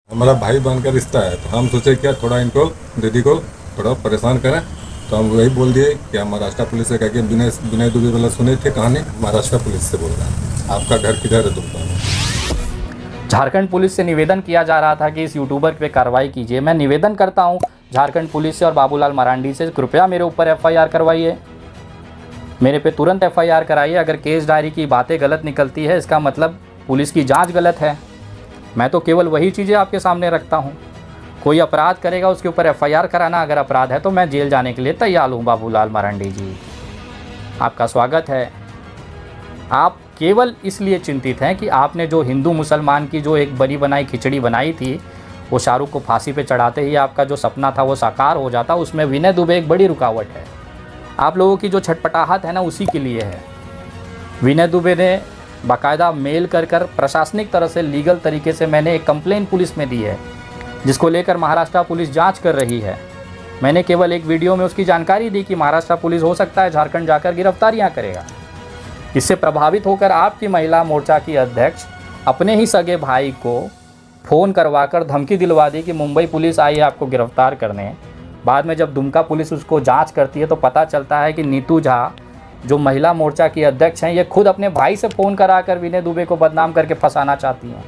हमारा भाई बहन का रिश्ता है, तो हम सोचे क्या थोड़ा इनको दीदी को थोड़ा परेशान करें। तो हम वही बोल दिए कि हम महाराष्ट्र पुलिस से कह के विनय दुबे वाला सुने थे कहानी, महाराष्ट्र पुलिस से बोल रहे हैं। आपका घर किधर है दुमका में? झारखंड पुलिस से निवेदन किया जा रहा था कि इस यूट्यूबर पे कार्रवाई कीजिए। मैं निवेदन करता हूं झारखंड पुलिस से और बाबूलाल मरांडी से, कृपया मेरे ऊपर एफआईआर करवाइए, मेरे पे तुरंत एफआईआर कराइए। अगर केस डायरी की बातें गलत निकलती है इसका मतलब पुलिस की जांच गलत है। मैं तो केवल वही चीज़ें आपके सामने रखता हूं। कोई अपराध करेगा उसके ऊपर एफआईआर कराना अगर अपराध है तो मैं जेल जाने के लिए तैयार हूँ। बाबूलाल मरांडी जी, आपका स्वागत है। आप केवल इसलिए चिंतित हैं कि आपने जो हिंदू मुसलमान की जो एक बनी बनाई खिचड़ी बनाई थी, वो शाहरुख को फांसी पे चढ़ाते ही आपका जो सपना था वो साकार हो जाता। उसमें विनय दुबे एक बड़ी रुकावट है। आप लोगों की जो छटपटाहट है ना, उसी के लिए है। विनय दुबे ने बाकायदा मेल कर प्रशासनिक तरह से लीगल तरीके से मैंने एक कंप्लेन पुलिस में दी है, जिसको लेकर महाराष्ट्र पुलिस जांच कर रही है। मैंने केवल एक वीडियो में उसकी जानकारी दी कि महाराष्ट्र पुलिस हो सकता है झारखंड जाकर गिरफ्तारियां करेगा। इससे प्रभावित होकर आपकी महिला मोर्चा की अध्यक्ष अपने ही सगे भाई को फ़ोन करवाकर धमकी दिलवा दी कि मुंबई पुलिस आई है आपको गिरफ्तार करने। बाद में जब दुमका पुलिस उसको जांच करती है तो पता चलता है कि नीतू झा जो महिला मोर्चा की अध्यक्ष हैं, ये खुद अपने भाई से फ़ोन कराकर विनय दुबे को बदनाम करके फंसाना चाहती हैं।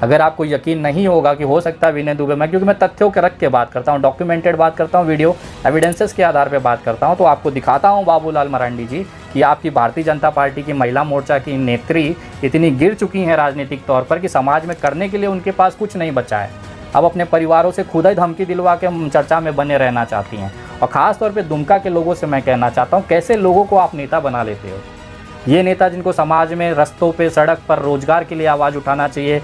अगर आपको यकीन नहीं होगा कि हो सकता है विनय दुबे, क्योंकि मैं तथ्यों के रख के बात करता हूँ, डॉक्यूमेंटेड बात करता हूँ, वीडियो एविडेंसेस के आधार पर बात करता हूँ, तो आपको दिखाता हूँ बाबूलाल मरांडी जी कि आपकी भारतीय जनता पार्टी की महिला मोर्चा की नेत्री इतनी गिर चुकी हैं राजनीतिक तौर पर कि समाज में करने के लिए उनके पास कुछ नहीं बचा है। अब अपने परिवारों से खुद ही धमकी दिलवा के चर्चा में बने रहना चाहती हैं। और ख़ास तौर पे दुमका के लोगों से मैं कहना चाहता हूँ, कैसे लोगों को आप नेता बना लेते हो। ये नेता जिनको समाज में रस्तों पे सड़क पर रोजगार के लिए आवाज़ उठाना चाहिए,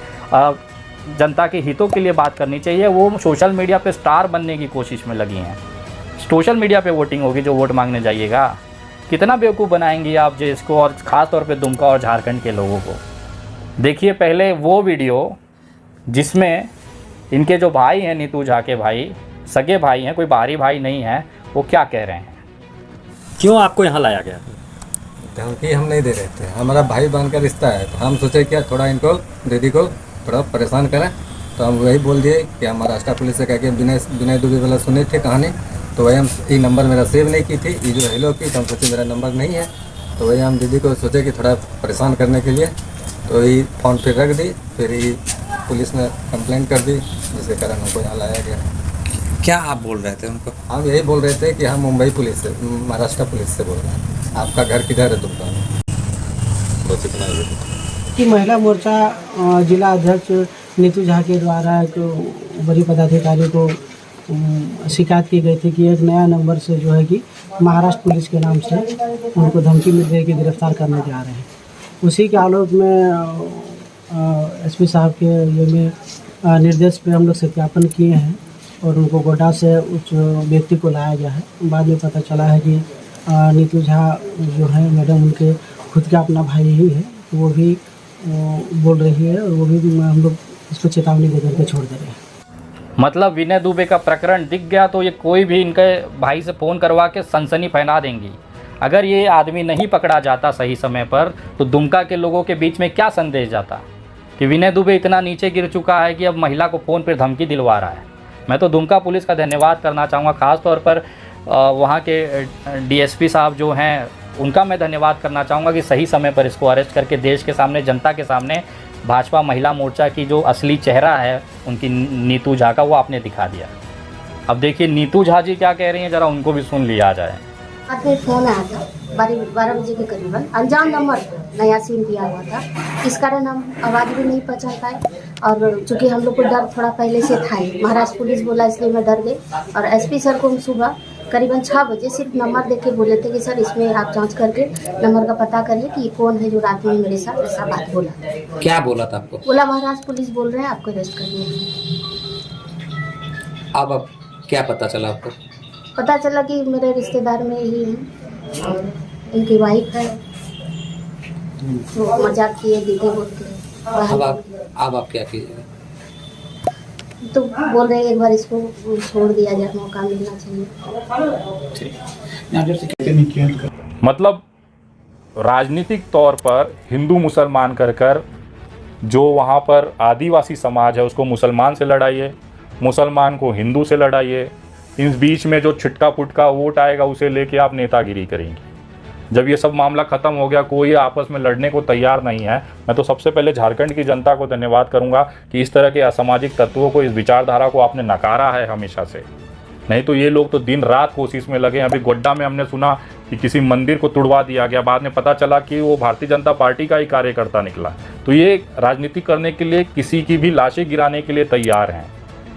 जनता के हितों के लिए बात करनी चाहिए, वो सोशल मीडिया पे स्टार बनने की कोशिश में लगी हैं। सोशल मीडिया पे वोटिंग होगी जो वोट मांगने जाइएगा। कितना बेवकूफ़ बनाएंगी आप जो इसको, और ख़ास तौर पे दुमका और झारखंड के लोगों को। देखिए पहले वो वीडियो जिसमें इनके जो भाई हैं, नीतू झा के भाई, सगे भाई हैं, कोई बाहरी भाई नहीं है, वो क्या कह रहे हैं। क्यों आपको यहाँ लाया गया? धमकी हम नहीं दे रहे थे, हमारा भाई बहन का रिश्ता है, तो हम सोचे क्या थोड़ा इनको दीदी को थोड़ा परेशान करें। तो हम वही बोल दिए कि हम महाराष्ट्र पुलिस से कह के विनय दुबे वाला सुने थे कहानी, तो वही हम ये नंबर मेरा सेव नहीं की थी, ये जो हेलो की, तो हम सोचे मेरा नंबर नहीं है, तो वही हम दीदी को सोचे कि थोड़ा परेशान करने के लिए तो ये फ़ोन फिर रख दी। फिर ये पुलिस ने कंप्लेन कर दी, जिसके कारण हमको यहाँ लाया गया। क्या आप बोल रहे थे उनको? हम यही बोल रहे थे कि हम मुंबई पुलिस से, महाराष्ट्र पुलिस से बोल रहे हैं। आपका घर किधर है दुमका में? बस इतना ही कि महिला मोर्चा जिला अध्यक्ष नीतू झा के द्वारा एक बड़ी पदाधिकारी को शिकायत की गई थी कि एक नया नंबर से जो है कि महाराष्ट्र पुलिस के नाम से उनको धमकी मिल रही है कि गिरफ्तार करने जा रहे हैं। उसी के आलोक में एसपी साहब के ये में निर्देश पे हम लोग सत्यापन किए हैं और उनको गोड्डा से उस व्यक्ति को लाया गया है। बाद में पता चला है कि नीतू झा जो है मैडम उनके खुद का अपना भाई ही है, तो वो भी बोल रही है और वो भी हम लोग इसको चेतावनी दे करके छोड़ दे रहे हैं। मतलब विनय दुबे का प्रकरण दिख गया तो ये कोई भी इनके भाई से फ़ोन करवा के सनसनी फैला देंगी। अगर ये आदमी नहीं पकड़ा जाता सही समय पर तो दुमका के लोगों के बीच में क्या संदेश जाता कि विनय दुबे इतना नीचे गिर चुका है कि अब महिला को फ़ोन पर धमकी दिलवा रहा है। मैं तो दुमका पुलिस का धन्यवाद करना चाहूँगा, ख़ास तौर पर वहाँ के डीएसपी साहब जो हैं उनका मैं धन्यवाद करना चाहूँगा कि सही समय पर इसको अरेस्ट करके देश के सामने, जनता के सामने भाजपा महिला मोर्चा की जो असली चेहरा है उनकी नीतू झा का, वो आपने दिखा दिया। अब देखिए नीतू झा जी क्या कह रही हैं, ज़रा उनको भी सुन लिया जाए। आते फ़ोन आया था 12 बजे के करीबन, अनजान नंबर नया सिम दिया हुआ था, इस कारण हम आवाज़ भी नहीं पहचान पाए। और चूँकि हम लोग को डर थोड़ा पहले से था ही, महाराष्ट्र पुलिस बोला इसलिए मैं डर गई। और एसपी सर को हम सुबह करीबन 6 बजे सिर्फ नंबर देके बोले थे कि सर इसमें आप जांच करके नंबर का पता करिए कि कौन है जो रात में मेरे साथ ऐसा बात बोला। क्या बोला था आपको? बोला महाराष्ट्र पुलिस बोल रहे हैं आपको अरेस्ट करनी है। अब क्या पता चला आपको? पता चला कि मेरे रिश्तेदार में ही हैं और इनकी वाइफ है, वो मजाक किए दीदी बोलते। अब आप क्या कीजिएगा? तो बोल रहे हैं एक बार इसको छोड़ दिया जाए, मौका मिलना चाहिए। मतलब राजनीतिक तौर पर हिंदू मुसलमान कर जो वहाँ पर आदिवासी समाज है उसको मुसलमान से लड़ाइए, मुसलमान को हिंदू से लड़ाइए, इस बीच में जो छिटका फुटका वोट आएगा उसे लेके आप नेतागिरी करेंगे। जब ये सब मामला ख़त्म हो गया, कोई आपस में लड़ने को तैयार नहीं है, मैं तो सबसे पहले झारखंड की जनता को धन्यवाद करूंगा कि इस तरह के असामाजिक तत्वों को, इस विचारधारा को आपने नकारा है हमेशा से। नहीं तो ये लोग तो दिन रात कोशिश में लगे हैं। अभी गोड्डा में हमने सुना कि किसी मंदिर को तुड़वा दिया गया, बाद में पता चला कि वो भारतीय जनता पार्टी का ही कार्यकर्ता निकला। तो ये राजनीति करने के लिए, किसी की भी लाशें गिराने के लिए तैयार हैं,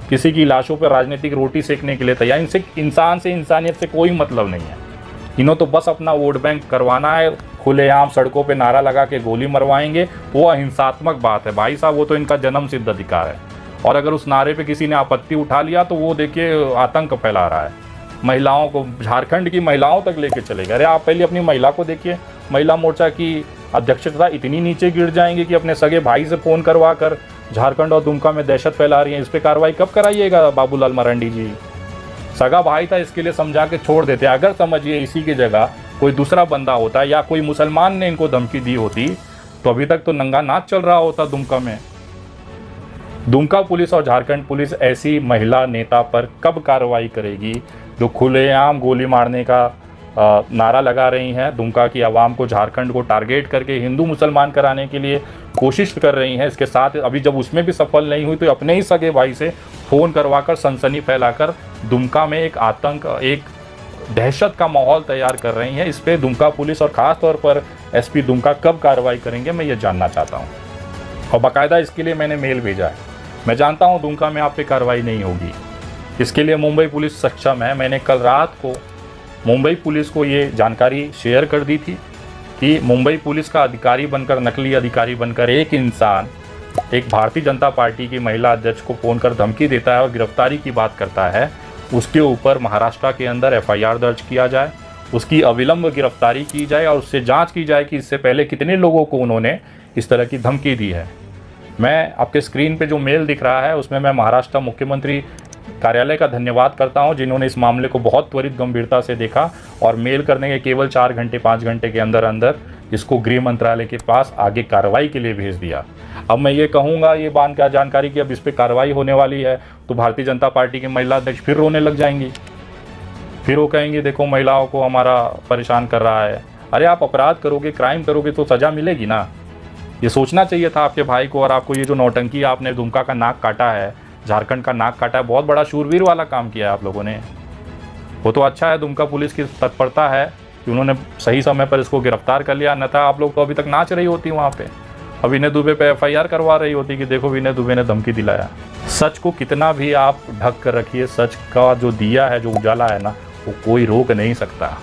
किसी की लाशों पर राजनीतिक रोटी सेकने के लिए तैयार। इनसे इंसान से, इंसानियत से कोई मतलब नहीं है। इन्हों तो बस अपना वोट बैंक करवाना है, खुलेआम सड़कों पे नारा लगा के गोली मरवाएंगे, वो अहिंसात्मक बात है भाई साहब, वो तो इनका जन्म सिद्ध अधिकार है। और अगर उस नारे पे किसी ने आपत्ति उठा लिया तो वो देखिए आतंक फैला रहा है, महिलाओं को, झारखंड की महिलाओं तक लेके चले गए। अरे आप पहले अपनी महिला को देखिए, महिला मोर्चा की अध्यक्षता इतनी नीचे गिर जाएंगी कि अपने सगे भाई से फ़ोन करवा कर झारखंड और दुमका में दहशत फैला रही है। इस पर कार्रवाई कब कराइएगा बाबूलाल मरांडी जी? सगा भाई था इसके लिए समझा के छोड़ देते। अगर समझिए इसी की जगह कोई दूसरा बंदा होता या कोई मुसलमान ने इनको धमकी दी होती तो अभी तक तो नंगा नाच चल रहा होता दुमका में। दुमका पुलिस और झारखंड पुलिस ऐसी महिला नेता पर कब कार्रवाई करेगी जो खुलेआम गोली मारने का नारा लगा रही हैं, दुमका की आवाम को, झारखंड को टारगेट करके हिंदू मुसलमान कराने के लिए कोशिश कर रही हैं। इसके साथ अभी जब उसमें भी सफल नहीं हुई तो अपने ही सगे भाई से फ़ोन करवाकर सनसनी फैलाकर दुमका में एक आतंक, एक दहशत का माहौल तैयार कर रही हैं। इस पर दुमका पुलिस और ख़ास तौर पर एसपी दुमका कब कार्रवाई करेंगे, मैं ये जानना चाहता हूँ। और बाकायदा इसके लिए मैंने मेल भेजा है। मैं जानता हूँ दुमका में आप पे कार्रवाई नहीं होगी, इसके लिए मुंबई पुलिस सक्षम है। मैंने कल रात को मुंबई पुलिस को ये जानकारी शेयर कर दी थी कि मुंबई पुलिस का अधिकारी बनकर, नकली अधिकारी बनकर एक इंसान एक भारतीय जनता पार्टी की महिला अध्यक्ष को फ़ोन कर धमकी देता है और गिरफ्तारी की बात करता है, उसके ऊपर महाराष्ट्र के अंदर एफआईआर दर्ज किया जाए, उसकी अविलंब गिरफ्तारी की जाए और उससे जांच की जाए कि इससे पहले कितने लोगों को उन्होंने इस तरह की धमकी दी है। मैं आपके स्क्रीन पे जो मेल दिख रहा है उसमें मैं महाराष्ट्र मुख्यमंत्री कार्यालय का धन्यवाद करता हूं, जिन्होंने इस मामले को बहुत त्वरित गंभीरता से देखा और मेल करने के केवल 4 घंटे 5 घंटे के अंदर अंदर इसको गृह मंत्रालय के पास आगे कार्रवाई के लिए भेज दिया। अब मैं ये कहूँगा, ये बात क्या जानकारी कि अब इस पर कार्रवाई होने वाली है तो भारतीय जनता पार्टी के महिला अध्यक्ष फिर रोने लग जाएंगी, फिर वो कहेंगे देखो महिलाओं को हमारा परेशान कर रहा है। अरे आप अपराध करोगे, क्राइम करोगे तो सज़ा मिलेगी ना। ये सोचना चाहिए था आपके भाई को। और आपको ये जो नौटंकी आपने दुमका का नाक काटा है, झारखंड का नाक काटा है, बहुत बड़ा शूरवीर वाला काम किया है आप लोगों ने। वो तो अच्छा है दुमका पुलिस की तत्परता है कि उन्होंने सही समय पर इसको गिरफ्तार कर लिया, अन्यथा आप लोग तो अभी तक नाच रही होती वहाँ पे। अब विनय दुबे पे एफआईआर करवा रही होती कि देखो विनय दुबे ने धमकी दिलाया। सच को कितना भी आप ढक कर रखिए, सच का जो दिया है, जो उजाला है ना, वो कोई रोक नहीं सकता।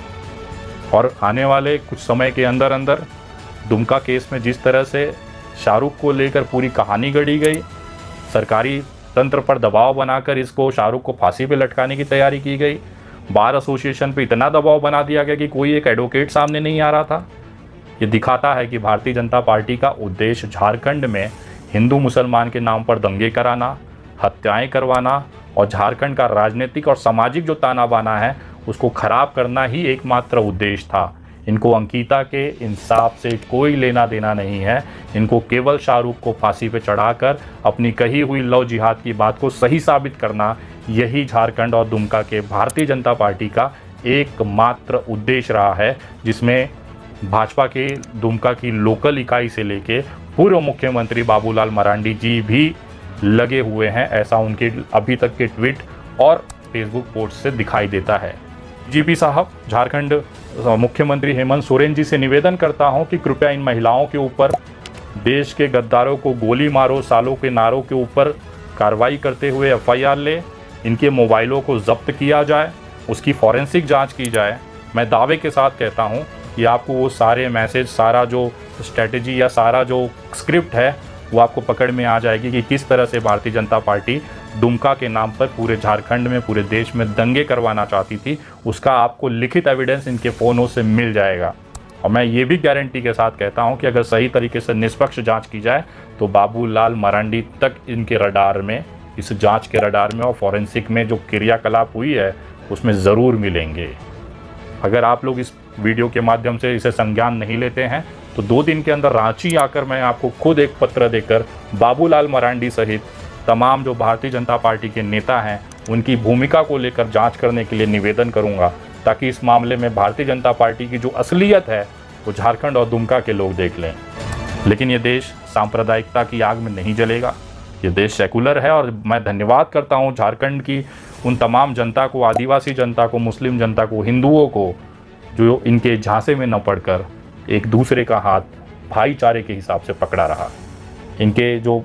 और आने वाले कुछ समय के अंदर अंदर दुमका केस में जिस तरह से शाहरुख को लेकर पूरी कहानी गढ़ी गई, सरकारी तंत्र पर दबाव बनाकर इसको, शाहरुख को फांसी पे लटकाने की तैयारी की गई, बार एसोसिएशन पे इतना दबाव बना दिया गया कि कोई एक एडवोकेट सामने नहीं आ रहा था। ये दिखाता है कि भारतीय जनता पार्टी का उद्देश्य झारखंड में हिंदू मुसलमान के नाम पर दंगे कराना, हत्याएं करवाना और झारखंड का राजनीतिक और सामाजिक जो ताना बाना है उसको खराब करना ही एकमात्र उद्देश्य था। इनको अंकिता के इंसाफ से कोई लेना देना नहीं है। इनको केवल शाहरुख को फांसी पे चढ़ाकर अपनी कही हुई लव जिहाद की बात को सही साबित करना, यही झारखंड और दुमका के भारतीय जनता पार्टी का एकमात्र उद्देश्य रहा है, जिसमें भाजपा के दुमका की लोकल इकाई से लेके पूर्व मुख्यमंत्री बाबूलाल मरांडी जी भी लगे हुए हैं। ऐसा उनके अभी तक के ट्वीट और फेसबुक पोस्ट से दिखाई देता है। जीपी साहब, झारखंड मुख्यमंत्री हेमंत सोरेन जी से निवेदन करता हूं कि कृपया इन महिलाओं के ऊपर, देश के गद्दारों को गोली मारो सालों के नारों के ऊपर कार्रवाई करते हुए एफआईआर ले, इनके मोबाइलों को जब्त किया जाए, उसकी फॉरेंसिक जांच की जाए। मैं दावे के साथ कहता हूं कि आपको वो सारे मैसेज, सारा जो स्ट्रेटजी या सारा जो स्क्रिप्ट है वो आपको पकड़ में आ जाएगी कि किस तरह से भारतीय जनता पार्टी दुमका के नाम पर पूरे झारखंड में, पूरे देश में दंगे करवाना चाहती थी। उसका आपको लिखित एविडेंस इनके फ़ोनों से मिल जाएगा। और मैं ये भी गारंटी के साथ कहता हूं कि अगर सही तरीके से निष्पक्ष जांच की जाए तो बाबूलाल मरांडी तक इनके रडार में, इस जांच के रडार में और फॉरेंसिक में जो क्रियाकलाप हुई है उसमें ज़रूर मिलेंगे। अगर आप लोग इस वीडियो के माध्यम से इसे संज्ञान नहीं लेते हैं तो 2 दिन के अंदर रांची आकर मैं आपको खुद एक पत्र देकर बाबूलाल मरांडी सहित तमाम जो भारतीय जनता पार्टी के नेता हैं उनकी भूमिका को लेकर जांच करने के लिए निवेदन करूंगा, ताकि इस मामले में भारतीय जनता पार्टी की जो असलियत है वो झारखंड और दुमका के लोग देख लें। लेकिन ये देश सांप्रदायिकता की आग में नहीं जलेगा, ये देश सेकुलर है। और मैं धन्यवाद करता हूँ झारखंड की उन तमाम जनता को, आदिवासी जनता को, मुस्लिम जनता को, हिंदुओं को, जो इनके झांसे में न पड़कर एक दूसरे का हाथ भाईचारे के हिसाब से पकड़ा रहा। इनके जो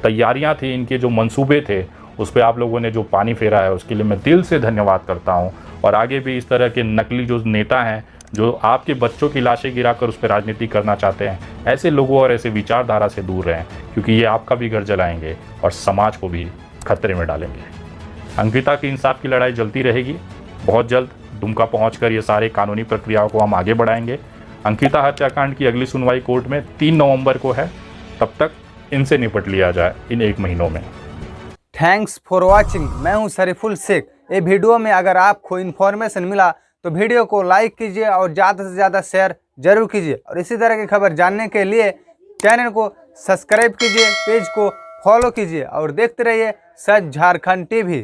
तैयारियां थी, इनके जो मंसूबे थे, उस पर आप लोगों ने जो पानी फेरा है उसके लिए मैं दिल से धन्यवाद करता हूं। और आगे भी इस तरह के नकली जो नेता हैं जो आपके बच्चों की लाशें गिराकर उस पर राजनीति करना चाहते हैं, ऐसे लोगों और ऐसे विचारधारा से दूर रहें, क्योंकि ये आपका भी घर जलाएंगे और समाज को भी खतरे में डालेंगे। अंकिता की इंसाफ की लड़ाई चलती रहेगी। बहुत जल्द दुमका पहुंचकर ये सारे कानूनी प्रक्रियाओं को हम आगे बढ़ाएंगे। अंकिता हत्याकांड की अगली सुनवाई कोर्ट में 3 नवंबर को है। तब तक इनसे निपट लिया जाए इन 1 महीनों में। Thanks for watching. मैं हूं शरीफुल शेख। ये वीडियो में अगर आपको इन्फॉर्मेशन मिला तो वीडियो को लाइक कीजिए और ज़्यादा से ज़्यादा शेयर जरूर कीजिए। और इसी तरह की खबर जानने के लिए चैनल को सब्सक्राइब कीजिए, पेज को फॉलो कीजिए और देखते रहिए सच झारखंड टीवी।